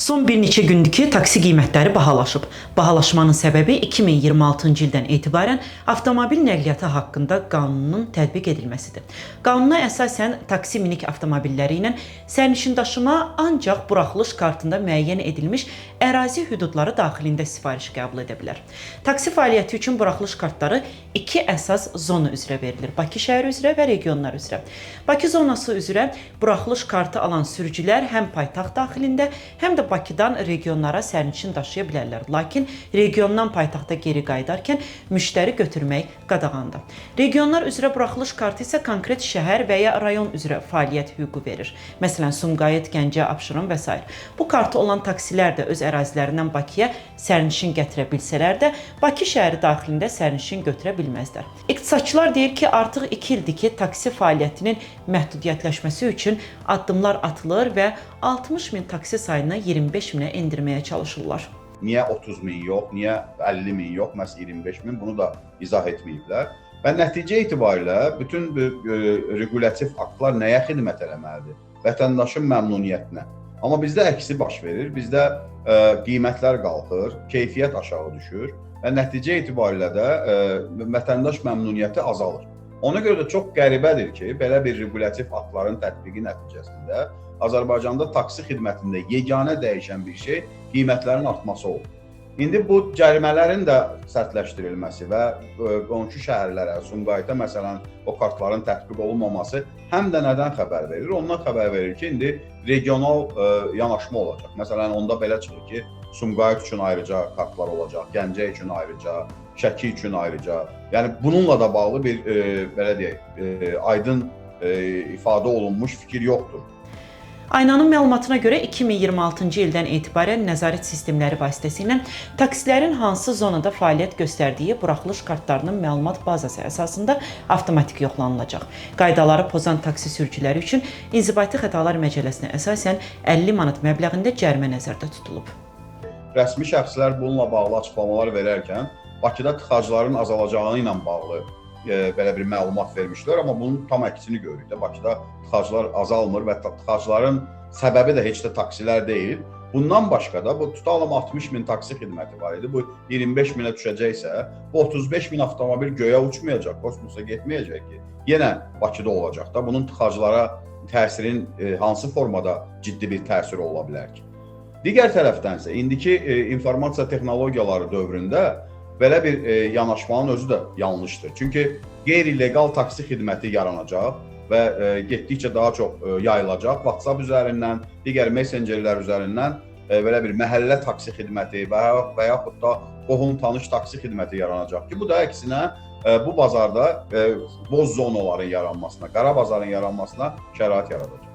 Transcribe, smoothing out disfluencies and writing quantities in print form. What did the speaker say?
Son bir neçə gündür ki, taksi qiymətləri bahalaşıb. Bahalaşmanın səbəbi 2026-cı ildən etibarən avtomobil nəqliyyatı haqqında qanunun tətbiq edilməsidir. Qanuna əsasən taksi minik avtomobilləri ilə sərnişin daşıma ancaq buraxılış kartında müəyyən edilmiş ərazi hüdudları daxilində sifariş qəbul edə bilər. Taksi fəaliyyəti üçün buraxılış kartları iki əsas zona üzrə verilir. Bakı şəhəri üzrə və regionlar üzrə. Bakı zonası üzrə buraxılış kartı alan sürücülər həm paytaxt daxilində, həm də Bakıdan regionlara sərnişin daşıya bilərlər. Lakin regiondan paytaxta geri qayıdarkən müştəri götürmək qadağandır. Regionlar üzrə buraxılış kartı isə konkret şəhər və ya rayon üzrə fəaliyyət hüququ verir. Məsələn, Sumqayıt, Gəncə, Abşeron və s. Bu kartı olan taksilər də öz ərazilərindən Bakıya sərnişin gətirə bilsələr də, Bakı şəhəri daxilində sərnişin götürə bilməzlər. İqtisadçılar deyir ki, artıq 2 ildir ki, taksi fəaliyyətinin məhdudiyyətləşməsi üçün addımlar atılır və 60 min taksi sayını 25 minə endirməyə çalışırlar. Niyə 30 min yox, niyə 50 min yox, məhz 25 min, bunu da izah etməyiblər. Və nəticə itibarilə bütün bu regulyativ aktlar nəyə xidmət eləməlidir? Vətəndaşın məmnuniyyətinə. Amma bizdə əksi baş verir, bizdə qiymətlər qalxır, keyfiyyət aşağı düşür və nəticə itibarilə də vətəndaş məmnuniyyəti azalır. Ona görə də çox qəribədir ki, belə bir regulyativ aktların tətbiqi nəticəsində Azərbaycanda taksi xidmətində yeganə dəyişən bir şey qiymətlərin artması olur. İndi bu cərimələrin də sərtləşdirilməsi və qonşu şəhərlərə, Sumqayıta məsələn o kartların tətbiq olunmaması həm də nədən xəbər verir? Ondan xəbər verir ki, indi regional yanaşma olacaq. Məsələn, onda belə çıxır ki, Sumqayıt üçün ayrıca kartlar olacaq, Gəncə üçün ayrıca, Şəki üçün ayrıca. Yəni bununla da bağlı bir belə deyək, aydın ifadə olunmuş fikir yoxdur. Aynanın məlumatına görə 2026-cı ildən etibarən nəzarət sistemləri vasitəsilə taksilərin hansı zonada fəaliyyət göstərdiyi buraxılış kartlarının məlumat bazası əsasında avtomatik yoxlanılacaq. Qaydaları pozan taksi sürücüləri üçün İnzibati Xətalar Məcəlləsinə əsasən 50 manat məbləğində cərimə nəzərdə tutulub. Rəsmi şəxslər bununla bağlı açıqlamalar verərkən Bakıda tıxacların azalacağı ilə bağlı belə bir məlumat vermişlər, amma bunun tam əksini görürük də. Bakıda tıxaclar azalmır və tıxacların səbəbi də heç də taksilər deyil. Bundan başqa da bu tutalım 60 min taksi xidməti var idi. Bu 25 minə düşəcəksə, bu 35 min avtomobil göyə uçmayacaq, kosmosa getməyəcək ki, yenə Bakıda olacaq da. Bunun tıxaclara təsirin hansı formada ciddi bir təsiri ola bilər ki? Digər tərəfdənsə, indiki informasiya texnologiyaları dövründə belə bir yanaşmanın özü də yanlışdır. Çünki qeyri-legal taksi xidməti yaranacaq və getdikcə daha çox yayılacaq. WhatsApp üzərindən, digər messengerlər üzərindən belə bir məhəllə taksi xidməti və yaxud da qohum-tanış taksi xidməti yaranacaq ki, bu da əksinə bu bazarda boz zonaların yaranmasına, qara bazarın yaranmasına şərait yaradacaq.